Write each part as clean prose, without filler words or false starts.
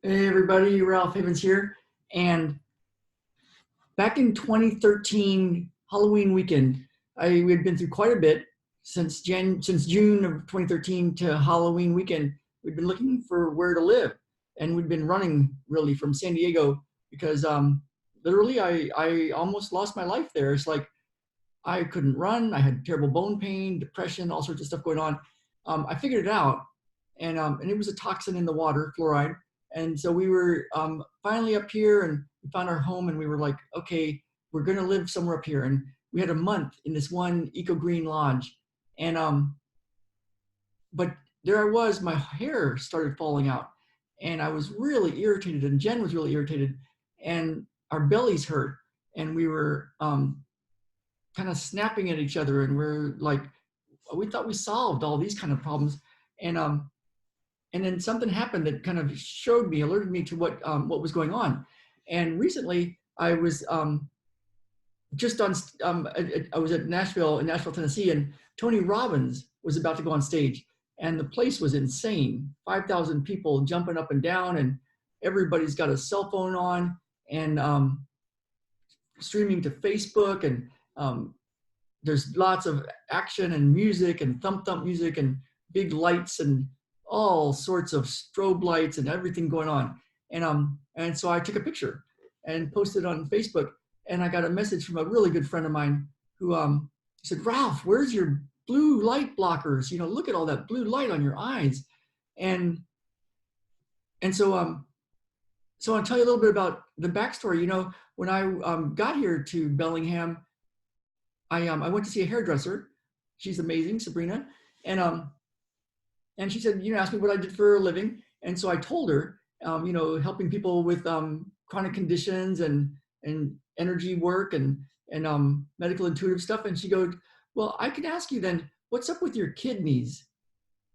Hey everybody, Ralph Havens here. And back in 2013 Halloween weekend, we had been through quite a bit since June of 2013 to Halloween weekend. We'd been looking for where to live, and we'd been running really from San Diego because literally I almost lost my life there. It's like I couldn't run. I had terrible bone pain, depression, all sorts of stuff going on. I figured it out, and it was a toxin in the water, fluoride. And so we were finally up here, and we found our home, and we were like, okay, we're going to live somewhere up here. And we had a month in this one eco green lodge, and but there I was, my hair started falling out, and I was really irritated, and Jen was really irritated, and our bellies hurt, and we were kind of snapping at each other, and we're like, we thought we solved all these kind of problems, and and then something happened that kind of alerted me to what was going on. And recently, I was just on. I was at in Nashville, Tennessee, and Tony Robbins was about to go on stage, and the place was insane. 5,000 people jumping up and down, and everybody's got a cell phone on, and streaming to Facebook, and there's lots of action and music and thump music and big lights and all sorts of strobe lights and everything going on. And so I took a picture and posted it on Facebook, and I got a message from a really good friend of mine who said, Ralph, where's your blue light blockers? You know, look at all that blue light on your eyes. And so so I'll tell you a little bit about the backstory. You know, when I got here to Bellingham, I went to see a hairdresser. She's amazing, Sabrina. And she said, you know, asked me what I did for a living. And so I told her, you know, helping people with chronic conditions and energy work and medical intuitive stuff. And she goes, well, I could ask you then, what's up with your kidneys?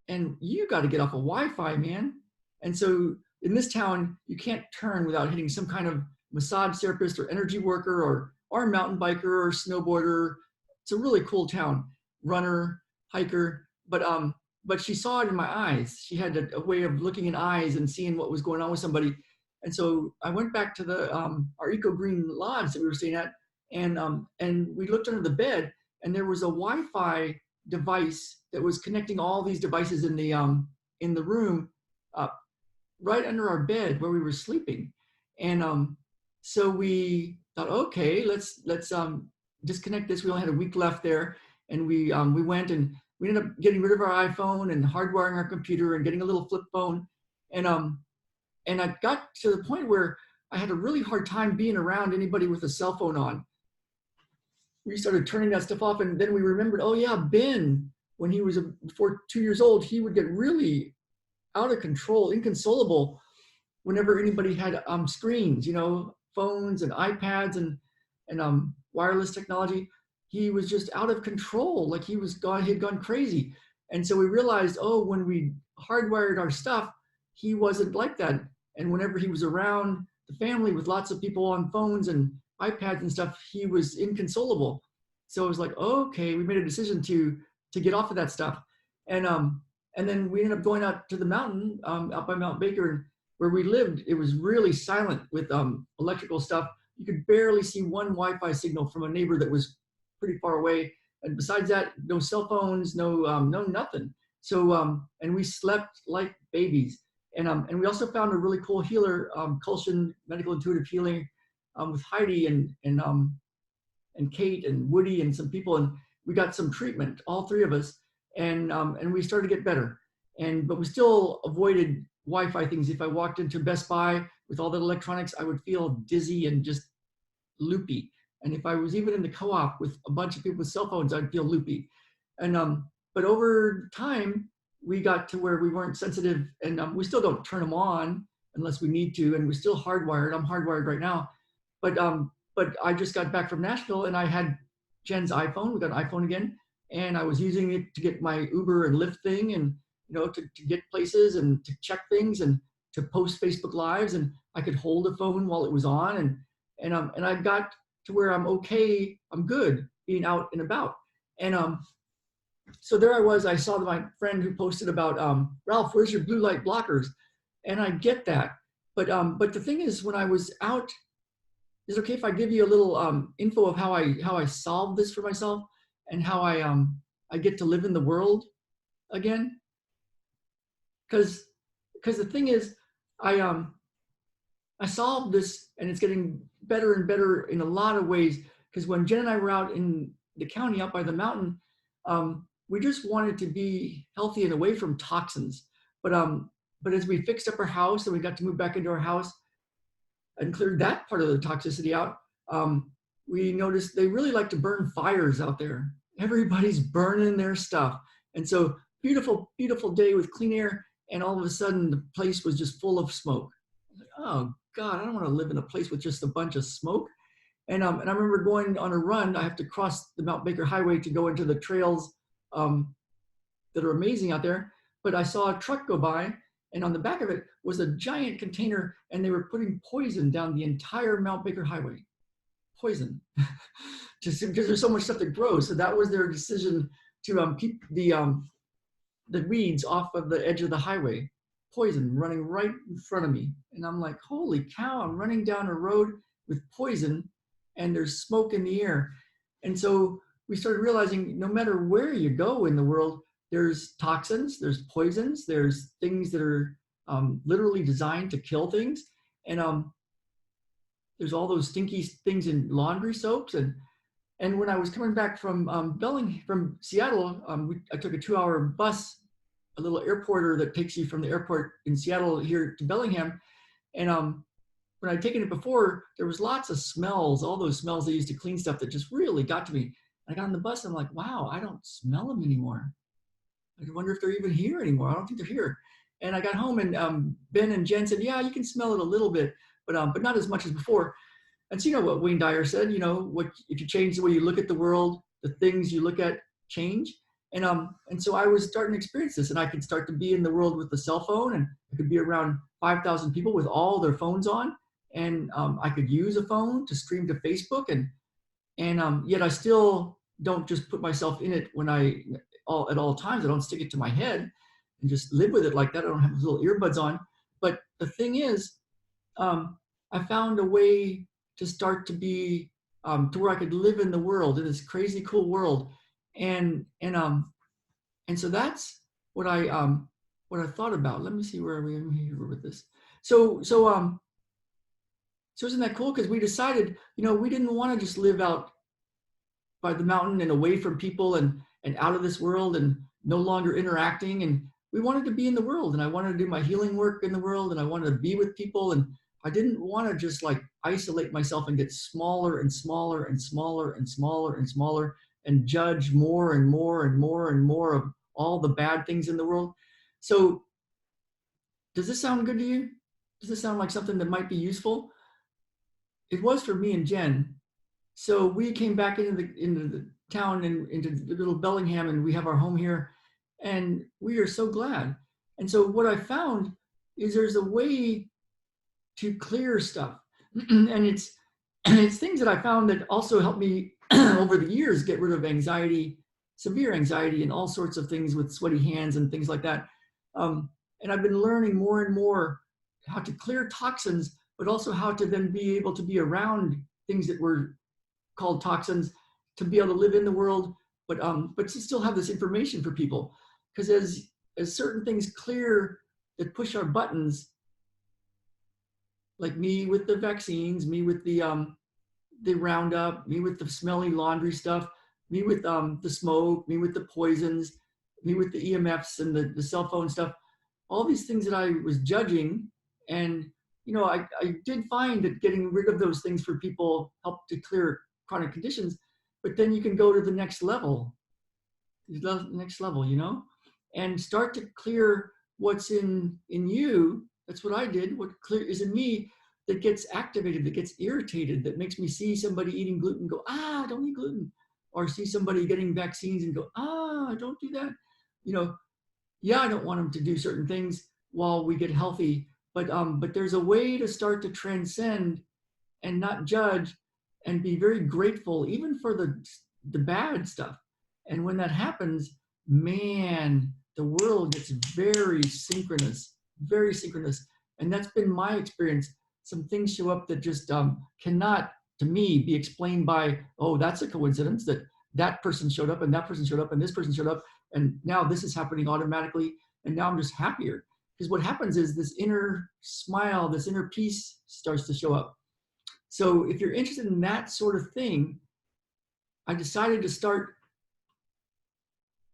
And you got to get off of Wi-Fi, man. And so in this town, you can't turn without hitting some kind of massage therapist or energy worker or mountain biker or snowboarder. It's a really cool town, runner, hiker. But she saw it in my eyes. She had a way of looking in eyes and seeing what was going on with somebody. And so I went back to the our eco green lodge that we were staying at, and we looked under the bed, and there was a Wi-Fi device that was connecting all these devices in the room, right under our bed where we were sleeping. And so we thought, okay, let's disconnect this. We only had a week left there, and we went, and we ended up getting rid of our iPhone and hardwiring our computer and getting a little flip phone. And I got to the point where I had a really hard time being around anybody with a cell phone on. We started turning that stuff off, and then we remembered, oh yeah, Ben, when he was before 2 years old, he would get really out of control, inconsolable whenever anybody had screens, you know, phones and iPads and wireless technology. He was just out of control, like he had gone crazy. And so we realized, oh, when we hardwired our stuff, he wasn't like that. And whenever he was around the family with lots of people on phones and iPads and stuff, he was inconsolable. So it was like, okay, we made a decision to get off of that stuff. And then we ended up going out to the mountain, out by Mount Baker, where we lived. It was really silent with electrical stuff. You could barely see one Wi-Fi signal from a neighbor that was pretty far away. And besides that, no cell phones, no nothing. So, and we slept like babies. And we also found a really cool healer, Culshan Medical Intuitive Healing, with Heidi and Kate and Woody and some people. And we got some treatment, all three of us. And we started to get better. But we still avoided Wi-Fi things. If I walked into Best Buy with all the electronics, I would feel dizzy and just loopy. And if I was even in the co-op with a bunch of people with cell phones, I'd feel loopy. But over time, we got to where we weren't sensitive, and we still don't turn them on unless we need to, and we're still hardwired. I'm hardwired right now. But I just got back from Nashville, and I had Jen's iPhone. We got an iPhone again, and I was using it to get my Uber and Lyft thing, and you know, to get places and to check things and to post Facebook Lives, and I could hold a phone while it was on, and I got to where I'm okay, I'm good being out and about. And so there I was, I saw my friend who posted about, Ralph, where's your blue light blockers? And I get that. But the thing is, when I was out, is it okay if I give you a little info of how I solved this for myself and how I get to live in the world again? Because the thing is, I I solved this, and it's getting better and better in a lot of ways. Because when Jen and I were out in the county, out by the mountain, we just wanted to be healthy and away from toxins. But um, but as we fixed up our house and we got to move back into our house and cleared that part of the toxicity out, we noticed they really like to burn fires out there. Everybody's burning their stuff, and so beautiful, beautiful day with clean air, and all of a sudden the place was just full of smoke. Oh God, I don't want to live in a place with just a bunch of smoke. And I remember going on a run. I have to cross the Mount Baker Highway to go into the trails um, that are amazing out there. But I saw a truck go by, and on the back of it was a giant container, and they were putting poison down the entire Mount Baker Highway. Poison, just because there's so much stuff that grows. So that was their decision to keep the weeds off of the edge of the highway. Poison running right in front of me. And I'm like, holy cow, I'm running down a road with poison and there's smoke in the air. And so we started realizing no matter where you go in the world, there's toxins, there's poisons, there's things that are literally designed to kill things. And there's all those stinky things in laundry soaps. And when I was coming back from from Seattle, I took a 2-hour bus, a little airporter that takes you from the airport in Seattle here to Bellingham. And when I'd taken it before, there was lots of smells, all those smells they used to clean stuff that just really got to me. I got on the bus and I'm like, wow, I don't smell them anymore. I wonder if they're even here anymore. I don't think they're here. And I got home and Ben and Jen said, yeah, you can smell it a little bit, but not as much as before. And so you know what Wayne Dyer said, you know, what if you change the way you look at the world, the things you look at change. And so I was starting to experience this, and I could start to be in the world with the cell phone, and I could be around 5,000 people with all their phones on, and I could use a phone to stream to Facebook, and yet I still don't just put myself in it when at all times. I don't stick it to my head and just live with it like that. I don't have little earbuds on. But the thing is, I found a way to start to be to where I could live in the world, in this crazy cool world, and so that's what I thought about. Let me see where we are here with this. So isn't that cool? Because we decided, you know, we didn't want to just live out by the mountain and away from people and out of this world and no longer interacting. And we wanted to be in the world, and I wanted to do my healing work in the world, and I wanted to be with people, and I didn't want to just like isolate myself and get smaller and smaller and smaller and smaller and smaller and judge more and more and more and more of all the bad things in the world. So does this sound good to you? Does this sound like something that might be useful? It was for me and Jen. So we came back into the town and into the little Bellingham, and we have our home here, and we are so glad. And so what I found is there's a way to clear stuff. And it's things that I found that also helped me over the years get rid of anxiety, severe anxiety, and all sorts of things with sweaty hands and things like that. And I've been learning more and more how to clear toxins, but also how to then be able to be around things that were called toxins, to be able to live in the world, but to still have this information for people. Because as certain things clear that push our buttons, like me with the vaccines, me with the Roundup, me with the smelly laundry stuff, me with the smoke, me with the poisons, me with the EMFs and the cell phone stuff, all these things that I was judging. And, you know, I did find that getting rid of those things for people helped to clear chronic conditions, but then you can go to the next level, you know, and start to clear what's in you. That's what I did. What clear is in me that gets activated, that gets irritated, that makes me see somebody eating gluten and go, don't eat gluten, or see somebody getting vaccines and go, don't do that. You know, yeah, I don't want them to do certain things while we get healthy, but there's a way to start to transcend and not judge and be very grateful, even for the bad stuff. And when that happens, man, the world gets very synchronous, very synchronous. And that's been my experience. Some things show up that just cannot, to me, be explained by, oh, that's a coincidence that that person showed up and that person showed up and this person showed up. And now this is happening automatically. And now I'm just happier. Because what happens is this inner smile, this inner peace starts to show up. So if you're interested in that sort of thing, I decided to start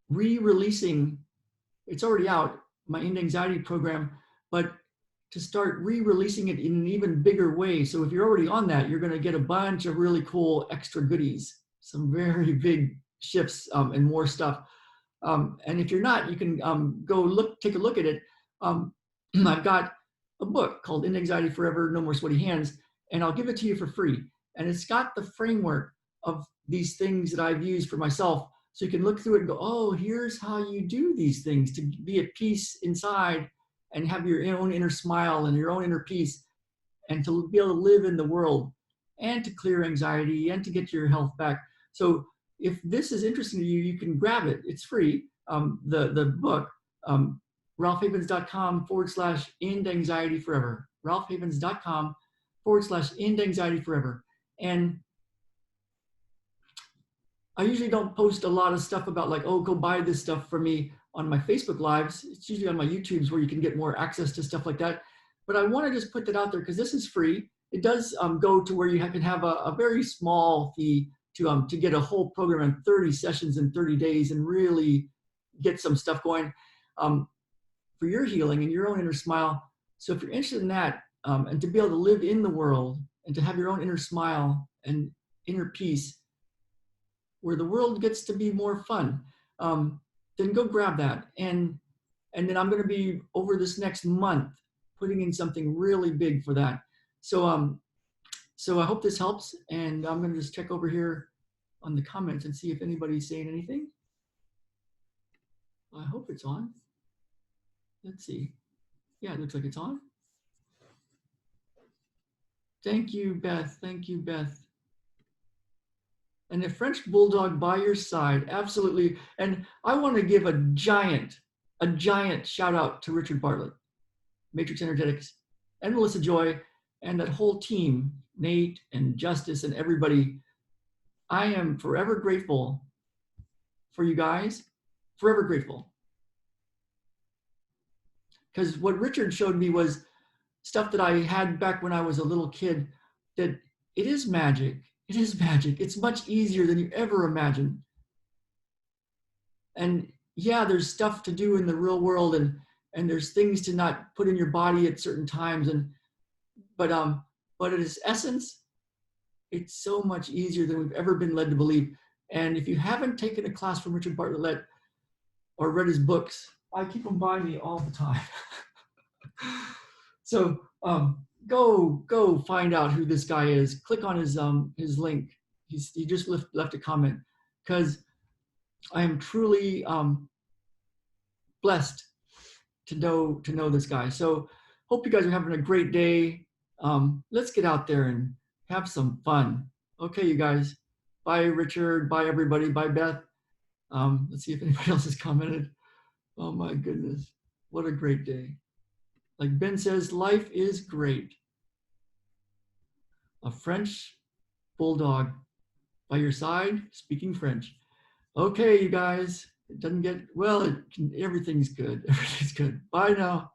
re-releasing, it's already out, my End Anxiety program, but to start re-releasing it in an even bigger way. So if you're already on that, you're going to get a bunch of really cool extra goodies, some very big shifts and more stuff. And if you're not, you can go take a look at it. I've got a book called End Anxiety Forever, No More Sweaty Hands, and I'll give it to you for free. And it's got the framework of these things that I've used for myself. So you can look through it and go, oh, here's how you do these things to be at peace inside and have your own inner smile and your own inner peace, and to be able to live in the world and to clear anxiety and to get your health back. So if this is interesting to you, you can grab it. It's free. The book, ralphhavens.com/end anxiety forever. ralphhavens.com/end anxiety forever. And I usually don't post a lot of stuff about like, oh, go buy this stuff from me on my Facebook Lives. It's usually on my YouTubes where you can get more access to stuff like that. But I want to just put that out there because this is free. It does go to where you can have a very small fee to get a whole program in 30 sessions in 30 days and really get some stuff going for your healing and your own inner smile. So if you're interested in that and to be able to live in the world and to have your own inner smile and inner peace, where the world gets to be more fun, then go grab that. And then I'm going to be over this next month putting in something really big for that. So so I hope this helps, and I'm going to just check over here on the comments and see if anybody's saying anything. I hope it's on. Let's see. Yeah, it looks like it's on. Thank you, Beth. Thank you, Beth. And a French bulldog by your side, absolutely. And I want to give a giant shout out to Richard Bartlett, Matrix Energetics, and Melissa Joy, and that whole team, Nate and Justice and everybody. I am forever grateful for you guys, forever grateful. Because what Richard showed me was stuff that I had back when I was a little kid, that it is magic. It is magic. It's much easier than you ever imagined. And yeah, there's stuff to do in the real world, and there's things to not put in your body at certain times. But at its essence, it's so much easier than we've ever been led to believe. And if you haven't taken a class from Richard Bartlett or read his books, I keep them by me all the time. So go find out who this guy is. Click on his link. He just left a comment, because I am truly blessed to know this guy. So hope you guys are having a great day. Let's get out there and have some fun. Okay, you guys. Bye, Richard. Bye, everybody. Bye, Beth. Let's see if anybody else has commented. Oh my goodness. What a great day. Like Ben says, life is great. A French bulldog by your side, speaking French. Okay, you guys. It doesn't get, well, everything's good. Everything's good. Bye now.